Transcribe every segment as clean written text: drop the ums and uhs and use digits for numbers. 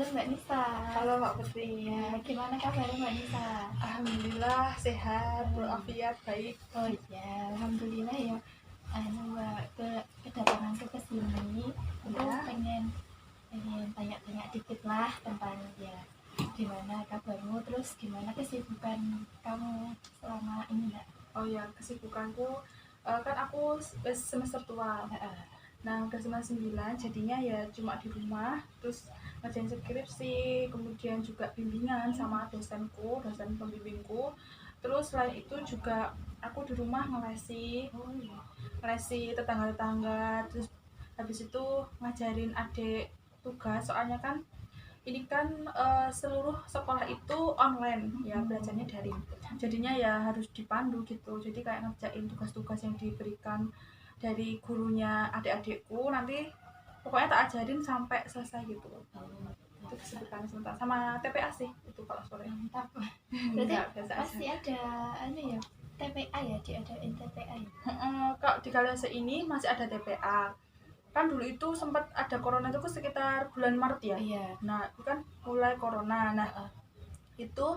halo Mbak Nisa. Halo Mbak Putri. Ya, gimana kabarnya Mbak Nisa? Alhamdulillah sehat, walafiat, baik. Oh iya, alhamdulillah ya. Mbak kedatanganku ke sini, aku Ya. pengen tanya-tanya dikit lah tentang ya gimana kabarmu, terus gimana kesibukan kamu selama ini Mbak? Oh ya, kesibukanku kan aku semester tua. Nah, udah semester 9, jadinya ya cuma di rumah, terus ngerjain skripsi, kemudian juga bimbingan sama dosen pembimbingku. Terus selain itu juga aku di rumah ngelesi tetangga-tetangga, terus habis itu ngajarin adik tugas, soalnya kan ini kan seluruh sekolah itu online ya, belajarnya daring, jadinya ya harus dipandu gitu, jadi kayak ngerjain tugas-tugas yang diberikan dari gurunya adik-adikku, nanti pokoknya tak ajarin sampai selesai gitu. Itu kesibukan sebentar sama TPA sih itu kalau sore. Mantap. Berarti Enggak, biasa pasti aja. ada ya TPA ya, diadain TPA ya. Kalau di Kaliase ini masih ada TPA. Kan dulu itu sempat ada corona itu sekitar bulan Maret ya. Iya. Nah itu kan mulai corona. Nah itu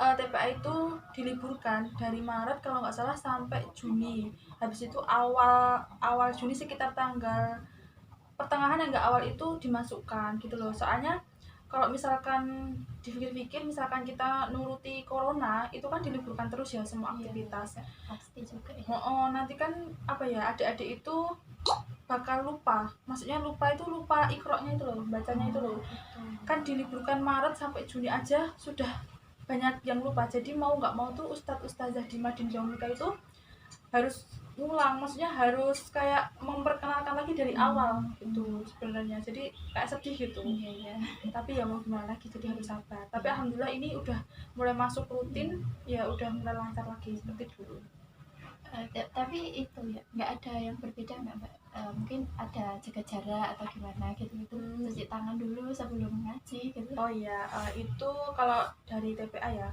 TPA itu diliburkan dari Maret kalau nggak salah sampai Juni. Habis itu awal Juni sekitar tanggal pertengahan yang nggak awal itu dimasukkan gitu loh. Soalnya kalau misalkan dipikir-pikir, misalkan kita nuruti corona itu kan diliburkan terus ya semua aktivitas. Pasti juga ya. Nanti kan apa ya, adik-adik itu bakal lupa, maksudnya lupa itu lupa ikroknya itu loh, bacanya itu loh. Kan diliburkan Maret sampai Juni aja sudah banyak yang lupa, jadi mau nggak mau tuh ustadz-ustazah di Madin Jaumika itu harus ngulang, maksudnya harus kayak memperkenalkan lagi dari awal gitu sebenarnya, jadi kayak sedih gitu. Iya. Tapi ya mau gimana lagi, jadi harus sabar. Tapi alhamdulillah ini udah mulai masuk rutin, ya udah mulai lancar lagi seperti dulu. Tapi itu ya nggak ada yang berbeda nggak Mbak? Mungkin ada jaga jarak atau gimana gitu, cuci tangan dulu sebelum ngaji gitu. Oh iya, itu kalau dari TPA ya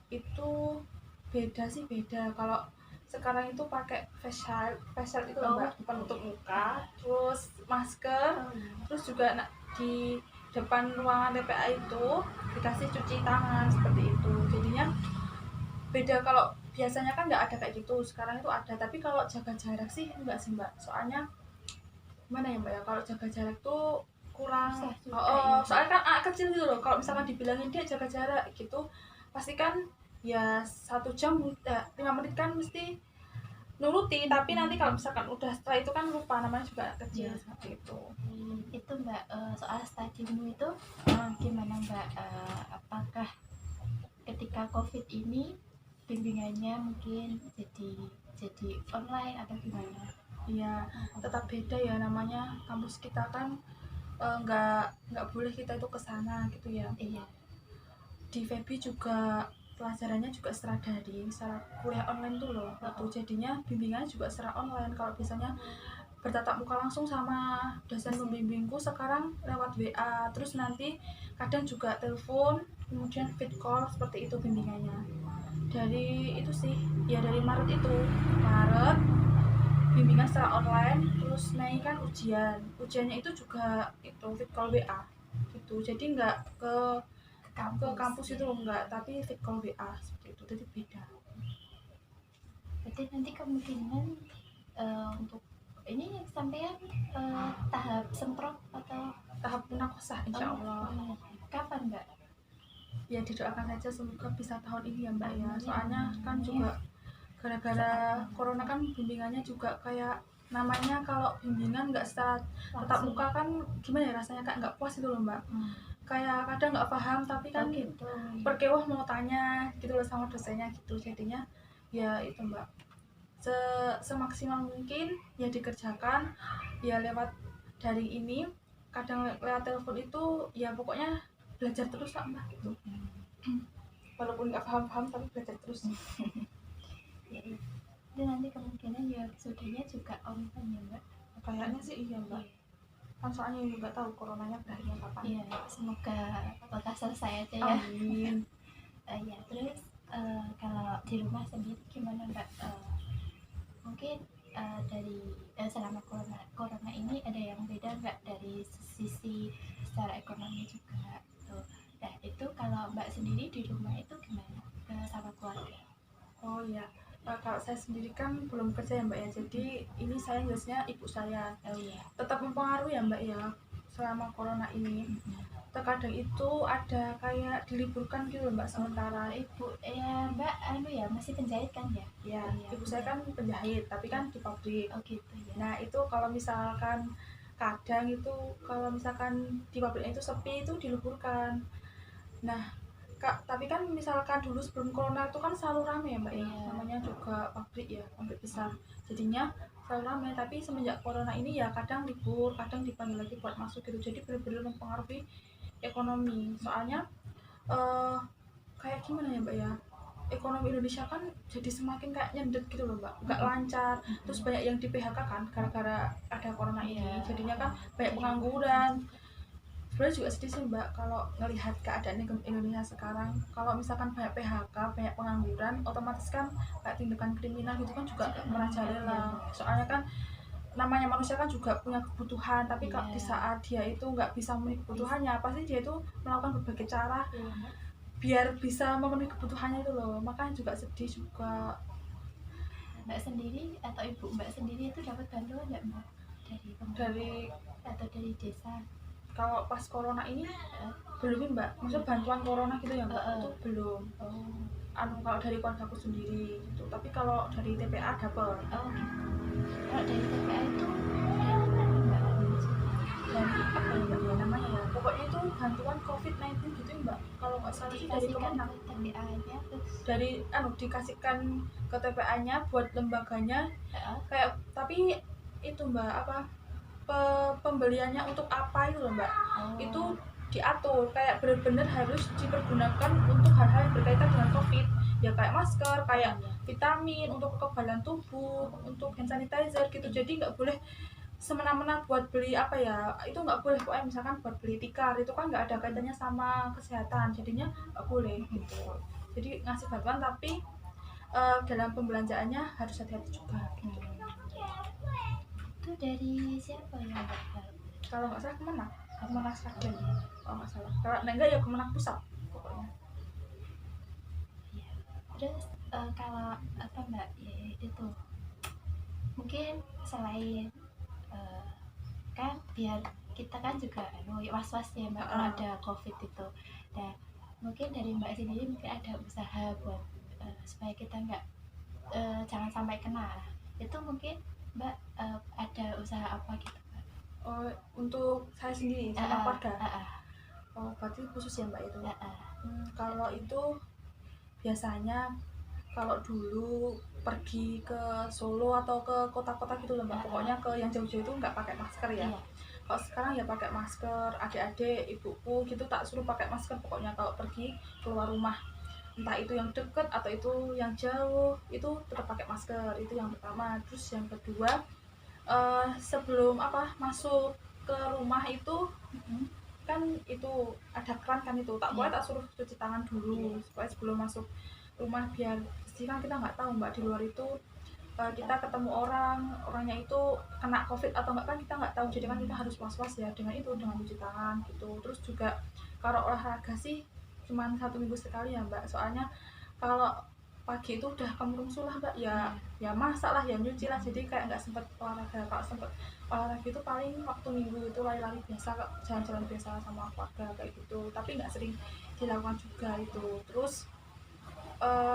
itu beda sih, beda. Kalau sekarang itu pakai face shield itu loh Mbak, penutup muka, terus masker, terus juga di depan ruangan TPA itu dikasih cuci tangan seperti itu. Jadinya beda. Kalau biasanya kan nggak ada kayak gitu, sekarang itu ada. Tapi kalau jaga jarak sih enggak sih Mbak, soalnya gimana ya Mbak ya, kalau jaga jarak tuh kurang. Soalnya kan anak kecil gitu loh, kalau misalkan dibilangin dia jaga jarak gitu pasti kan ya 1 jam 5 menit kan mesti nuruti, tapi nanti kalau misalkan udah setelah itu kan lupa, namanya juga anak kecil seperti itu. Itu Mbak, soal studimu itu gimana Mbak, apakah ketika COVID ini bimbingannya mungkin jadi online atau gimana? Iya, tetap beda ya, namanya kampus kita kan nggak boleh kita itu kesana gitu ya. Iya. Di Febi juga pelajarannya juga secara daring, secara kuliah online tuh loh. Jadinya bimbingannya juga secara online. Kalau biasanya bertatap muka langsung sama dosen pembimbingku, sekarang lewat WA, terus nanti kadang juga telepon, kemudian vid call, seperti itu bimbingannya. Dari itu sih ya, dari Maret bimbingan secara online, terus Mei kan ujiannya itu juga itu vid call WA gitu, jadi nggak ke kampus itu enggak, tapi vid call WA seperti itu, jadi beda. Berarti nanti kemungkinan untuk ini sampean tahap semprot atau tahap munakosah insya Allah. Kapan Mbak? Ya didoakan saja semoga bisa tahun ini ya Mbak ya, soalnya kan juga gara-gara corona kan bimbingannya juga kayak, namanya kalau bimbingan nggak secara tatap muka kan gimana ya rasanya, kayak nggak puas itu loh Mbak. Kayak kadang nggak paham tapi kan gitu. Perkewah mau tanya gitu loh sama dosennya gitu, jadinya ya itu Mbak, semaksimal mungkin ya dikerjakan ya lewat daring ini, kadang lewat telepon itu ya, pokoknya belajar terus lah Mbak gitu. Walaupun nggak paham-paham tapi belajar terus. Itu nanti kemungkinan ya sudahnya juga online ya Mbak? Kayaknya sih iya Mbak, kan soalnya juga tahu coronanya berakhirnya kapan. Iya, semoga lekas selesai aja ya. Amin. Ya terus kalau di rumah sendiri gimana Mbak? Mungkin dari selama corona ini ada yang beda nggak dari sisi secara ekonomi juga tuh. Nah itu kalau Mbak sendiri di rumah itu gimana sama keluarga? Oh iya. Kalau saya sendiri kan belum kerja ya Mbak ya, jadi ini saya jelasnya ibu saya. Oh iya. Tetap mempengaruhi ya Mbak ya selama corona ini. Terkadang itu ada kayak diliburkan gitu loh Mbak sementara. Ibu ya Mbak anu ya masih penjahit kan ya? Ya, Iya, ibu saya kan penjahit, tapi kan di pabrik. oh gitu ya. Nah, itu kalau misalkan kadang itu kalau misalkan di pabriknya itu sepi itu diliburkan. Nah, tapi kan misalkan dulu sebelum corona itu kan selalu rame ya Mbak ya, Iya. namanya juga pabrik ya, pabrik besar. Jadinya selalu rame, tapi semenjak corona ini ya kadang libur, kadang dipanggil lagi buat masuk gitu. Jadi benar-benar mempengaruhi ekonomi. Soalnya kayak gimana ya Mbak ya? Ekonomi Indonesia kan jadi semakin kayak nyendet gitu loh Mbak, nggak lancar. Terus banyak yang di PHK kan gara-gara ada corona ini, jadinya kan banyak pengangguran. Sebenarnya juga sedih sih Mbak kalau ngelihat keadaan Indonesia sekarang. Kalau misalkan banyak PHK, banyak pengangguran, otomatis kan kayak tindakan kriminal gitu kan juga merajalela. Soalnya kan namanya manusia kan juga punya kebutuhan, tapi kalau di saat dia itu nggak bisa memenuhi kebutuhannya, pasti dia itu melakukan berbagai cara biar bisa memenuhi kebutuhannya itu loh. Makanya juga sedih juga. Mbak sendiri atau ibu Mbak sendiri itu dapat bantuan nggak Mbak Dari atau dari desa? kalau pas corona ini belum Mbak, maksudnya bantuan corona gitu ya Mbak, itu belum. Kalau dari keluarga aku sendiri gitu, tapi kalau dari TPA dapat. Oh gitu. Kalau dari TPA itu dari mana Mbak? Dari apa ya Mbak ya namanya ya, pokoknya itu bantuan COVID-19 gitu ya Mbak, kalau nggak salah sih dari Kemenang. TPA-nya terus Dari dikasihkan ke TPA-nya buat lembaganya, kayak tapi itu Mbak apa pembeliannya untuk apa itu loh Mbak, itu diatur kayak benar-benar harus dipergunakan untuk hal-hal yang berkaitan dengan COVID ya, kayak masker, kayak vitamin untuk kekebalan tubuh, untuk hand sanitizer gitu. Jadi nggak boleh semena-mena buat beli apa ya, itu nggak boleh. Pokoknya misalkan buat beli tikar itu kan nggak ada kaitannya sama kesehatan, jadinya nggak boleh gitu. Jadi ngasih bantuan tapi dalam pembelanjaannya harus hati-hati juga gitu. Itu dari siapa ya Mbak? Kalau nggak salah Kemenang Sragen kalau nggak salah. Kalau enggak ya Kemenang Pusat pokoknya. Terus kalau apa Mbak ya, itu mungkin selain kan biar kita kan juga was-was ya Mbak kalau ada COVID itu. Dan mungkin dari Mbak sendiri mungkin ada usaha buat supaya kita nggak jangan sampai kena. Itu mungkin Mbak ada usaha apa gitu Mbak? Oh, untuk saya sendiri sama keluarga. Oh, berarti khusus ya Mbak itu. Kalau itu biasanya kalau dulu pergi ke Solo atau ke kota-kota gitu loh Mbak, pokoknya ke yang jauh-jauh itu nggak pakai masker ya. Kalau sekarang ya pakai masker, adik-adik, ibuku gitu tak suruh pakai masker pokoknya kalau pergi keluar rumah, entah itu yang deket atau itu yang jauh, itu tetap pakai masker. Itu yang pertama. Terus yang kedua, sebelum masuk ke rumah itu kan itu ada keran kan, itu tak boleh tak suruh cuci tangan dulu supaya sebelum masuk rumah, biar sih kan kita nggak tahu Mbak di luar itu kita ketemu orangnya itu kena COVID atau enggak kan kita nggak tahu. Jadi kan kita harus was-was ya dengan itu, dengan cuci tangan gitu. Terus juga kalau olahraga sih cuma 1 minggu sekali ya Mbak, soalnya kalau pagi itu udah kemurungsul lah Mbak ya masak lah ya nyuci lah, jadi kayak nggak sempet olahraga. Kalau sempet olahraga itu paling waktu minggu itu lari-lari biasa, jalan-jalan biasa sama keluarga kayak gitu, tapi nggak sering dilakukan juga itu. Terus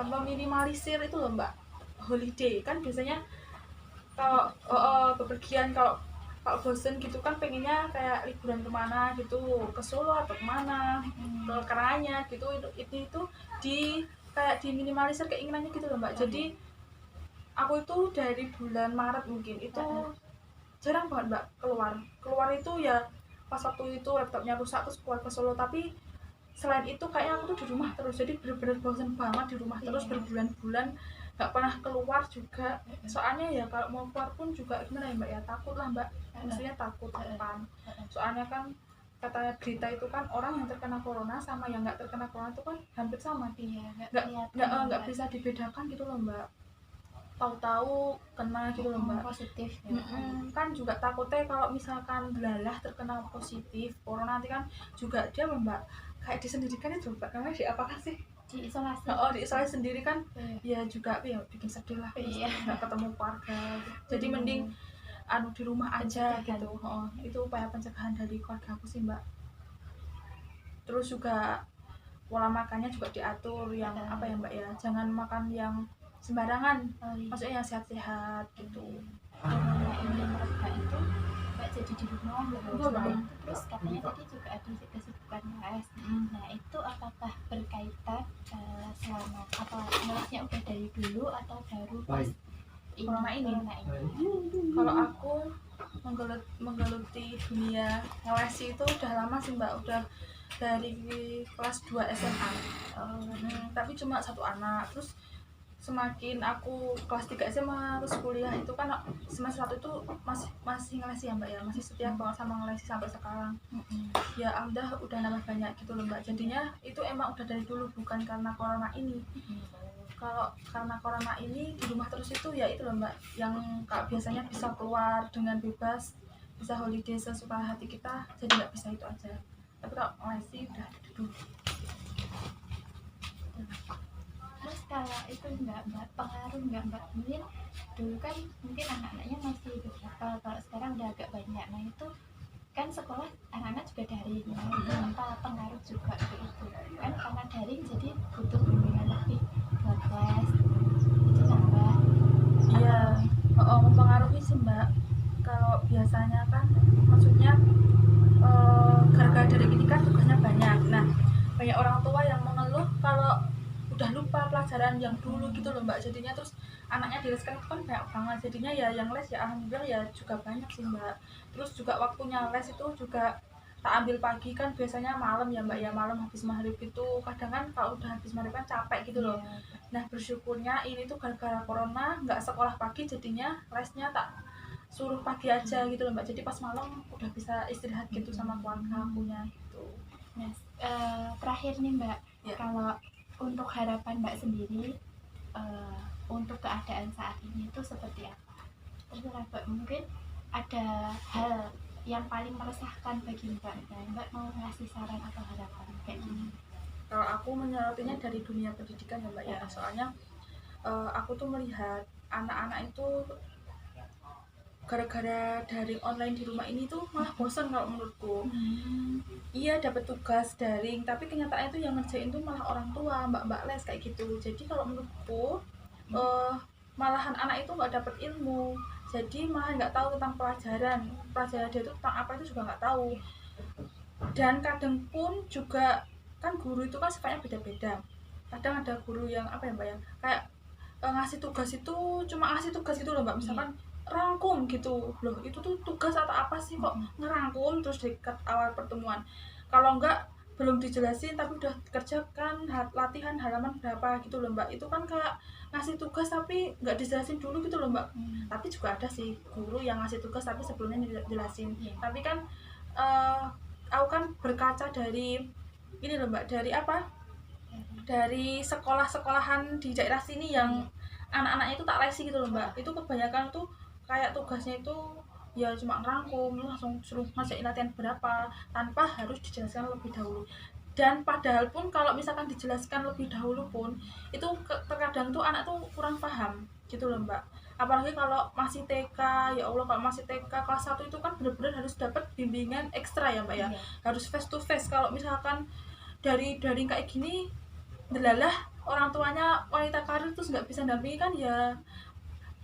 meminimalisir itu loh Mbak, holiday kan biasanya kalau bepergian, kalau bosen gitu kan pengennya kayak liburan kemana gitu, ke Solo atau kemana, ke Karanganyar gitu. Itu di kayak diminimalisir keinginannya gitu loh Mbak. Jadi aku itu dari bulan Maret mungkin itu jarang banget Mbak keluar itu ya pas waktu itu laptopnya rusak terus keluar ke Solo. Tapi selain itu kayaknya aku tuh di rumah terus, jadi bener-bener bosan banget di rumah terus berbulan-bulan nggak pernah keluar juga. Soalnya ya kalau mau keluar pun juga gimana ya Mbak ya, takut lah Mbak, maksudnya takut depan. Soalnya kan katanya berita itu kan orang yang terkena corona sama yang nggak terkena corona itu kan hampir sama, nggak bisa dibedakan gitu loh Mbak. tahu-tahu kena gitu loh mbak. Positif ya. Kan juga takutnya kalau misalkan belalah terkena positif corona nanti kan juga dia mbak kayak disendirikan itu mbak, namanya di apakah sih, Diisolasi. Diisolasi sendiri kan. Ya juga ya bikin sedih lah, nggak ketemu keluarga. Jadi mending di rumah aja gitu. Itu upaya pencegahan dari keluarga aku sih mbak. Terus juga pola makannya juga diatur yang apa ya mbak ya, jangan makan yang sembarangan, maksudnya yang sehat-sehat gitu. Karena ini mereka itu mbak jadi di rumah terus katanya tadi juga ada kesibukan les. Nah itu apakah berkaitan selama apa lesnya udah dari dulu atau baru pas corona ini? Kalau aku menggeluti dunia les itu udah lama sih mbak, udah dari kelas 2 SMA. Tapi cuma satu anak. Terus semakin aku kelas 3 SMA terus kuliah itu kan semester 1 itu masih ngelesi ya mbak ya, masih setia banget sama ngelesi sampai sekarang. Ya udah nambah banyak gitu loh mbak. Jadinya itu emang udah dari dulu, bukan karena corona ini. Kalau karena corona ini di rumah terus itu ya itu loh mbak, yang biasanya bisa keluar dengan bebas, bisa holiday sesuka hati kita, jadi nggak bisa itu aja. Tapi kalau ngelesi udah dulu. Terus kalau itu mbak pengaruh nggak mbak, mungkin dulu kan mungkin anak-anaknya masih beberapa, kalau sekarang udah agak banyak. Nah itu kan sekolah anak-anak juga daring, itu apa pengaruh juga ke itu kan, karena daring jadi butuh bimbingan lebih buat kelas itu nambah. Iya, mempengaruhi sih mbak. Kalau biasanya kan maksudnya gara-gara dari ini kan tugasnya banyak. Nah banyak orang tua yang mengeluh kalau udah lupa pelajaran yang dulu gitu loh mbak. Jadinya terus anaknya dileskan kan banyak banget, jadinya ya yang les ya alhamdulillah ya juga banyak sih mbak. Terus juga waktunya les itu juga tak ambil pagi kan, biasanya malam ya mbak ya, malam habis maghrib itu kadang kan kalau udah habis maghrib kan capek gitu loh. Nah bersyukurnya ini tuh gara-gara corona nggak sekolah pagi, jadinya lesnya tak suruh pagi aja gitu loh mbak. Jadi pas malam udah bisa istirahat gitu sama keluarga akunya gitu. Nah terakhir nih mbak, kalau untuk harapan mbak sendiri untuk keadaan saat ini itu seperti apa? Terserah mbak, mungkin ada hal yang paling meresahkan bagi mbak, mbak mau ngasih saran atau harapan kayak gini. Kalau aku menyorotnya dari dunia pendidikan ya mbak ya, soalnya aku tuh melihat anak-anak itu gara-gara daring online di rumah ini tuh malah bosan kalau menurutku. Iya dapat tugas daring, tapi kenyataannya tuh yang ngerjain tuh malah orang tua, mbak-mbak les kayak gitu. Jadi kalau menurutku malahan anak itu nggak dapat ilmu, jadi malah nggak tahu tentang pelajaran dia itu tentang apa itu juga nggak tahu. Dan kadang pun juga kan guru itu kan sifatnya beda-beda. Kadang ada guru yang apa ya mbak ya, kayak ngasih tugas itu cuma ngasih tugas gitu loh mbak, misalkan rangkum gitu loh, itu tuh tugas atau apa sih kok ngerangkum terus dekat awal pertemuan, kalau enggak belum dijelasin tapi udah dikerjakan latihan halaman berapa gitu loh mbak. Itu kan kayak ngasih tugas tapi nggak dijelasin dulu gitu loh mbak. Tapi juga ada sih guru yang ngasih tugas tapi sebelumnya dijelasin. Tapi kan aku kan berkaca dari ini loh mbak, dari apa, dari sekolah-sekolahan di daerah sini yang anak-anaknya itu tak lesi gitu loh mbak. Itu kebanyakan tuh kayak tugasnya itu ya cuma ngerangkum, langsung suruh ngajakin latihan berapa tanpa harus dijelaskan lebih dahulu. Dan padahal pun kalau misalkan dijelaskan lebih dahulu pun itu terkadang tuh anak tuh kurang paham gitu loh mbak. Apalagi kalau masih TK, ya Allah, kalau masih TK kelas 1 itu kan benar-benar harus dapat bimbingan ekstra ya mbak ya. Harus face to face. Kalau misalkan dari kayak gini delalah orang tuanya wanita karir terus nggak bisa dampingi kan ya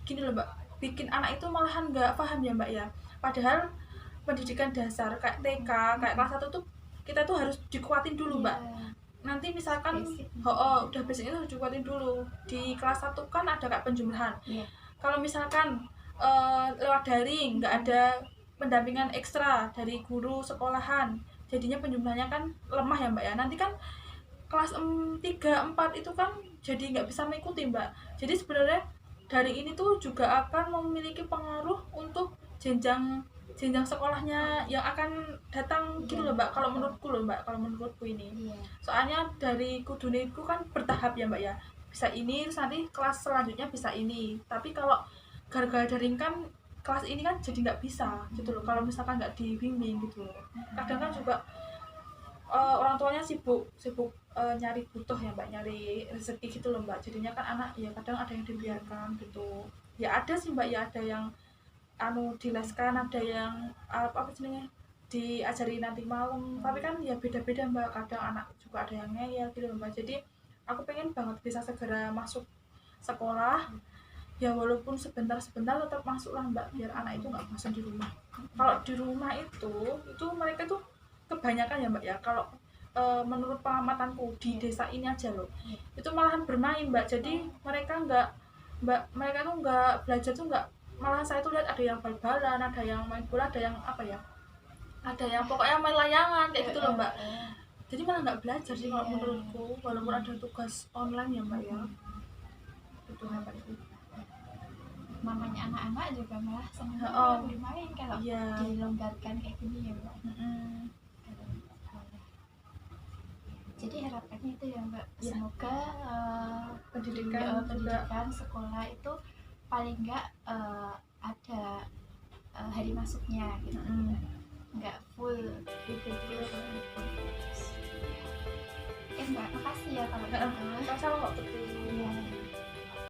gini loh mbak, bikin anak itu malahan nggak paham ya mbak ya. Padahal pendidikan dasar kayak TK, kayak kelas 1 tuh kita tuh harus dikuatin dulu mbak. Nanti misalkan udah basic itu harus dikuatin dulu. Di kelas 1 kan ada kayak penjumlahan. Kalau misalkan lewat daring nggak ada pendampingan ekstra dari guru sekolahan, jadinya penjumlahannya kan lemah ya mbak ya. Nanti kan kelas 3, 4 itu kan jadi nggak bisa mengikuti mbak. Jadi sebenarnya dari ini tuh juga akan memiliki pengaruh untuk jenjang sekolahnya yang akan datang gitu loh mbak. Kalau menurutku ini soalnya dari kuduniku kan bertahap ya mbak ya. bisa ini, terus nanti kelas selanjutnya bisa ini. Tapi kalau gara-gara daring kan kelas ini kan jadi nggak bisa gitu loh, kalau misalkan nggak dibimbing gitu loh. Kadang kan juga orang tuanya sibuk nyari butuh ya mbak, nyari rezeki gitu loh mbak, jadinya kan anak ya kadang ada yang dibiarkan gitu. Ya ada sih mbak, ya ada yang dileskan, ada yang apa namanya diajari nanti malam, tapi kan ya beda-beda mbak, kadang anak juga ada yang ngeyel gitu loh mbak. Jadi aku pengen banget bisa segera masuk sekolah, ya walaupun sebentar-sebentar tetap masuk lah mbak, biar anak itu nggak bosan di rumah. Kalau di rumah itu mereka tuh kebanyakan ya mbak ya, kalau menurut pengamatanku di desa ini aja loh, itu malahan bermain mbak. Jadi mereka tuh nggak belajar tuh nggak, malah saya tuh lihat ada yang bal-balan, ada yang main bola, ada yang apa ya, ada yang pokoknya main layangan kayak gitu loh mbak. Jadi malah nggak belajar sih kalau menurutku, walaupun ada tugas online ya mbak ya. Itu apa itu, mamanya anak-anak juga malah senang bermain kalau dilonggarkan kayak gini ya mbak. Jadi harapannya itu ya mbak, semoga pendidikan sekolah itu paling enggak ada hari masuknya gitu, enggak full gitu. Oke mbak, makasih ya kalau gitu. Sama kok betul.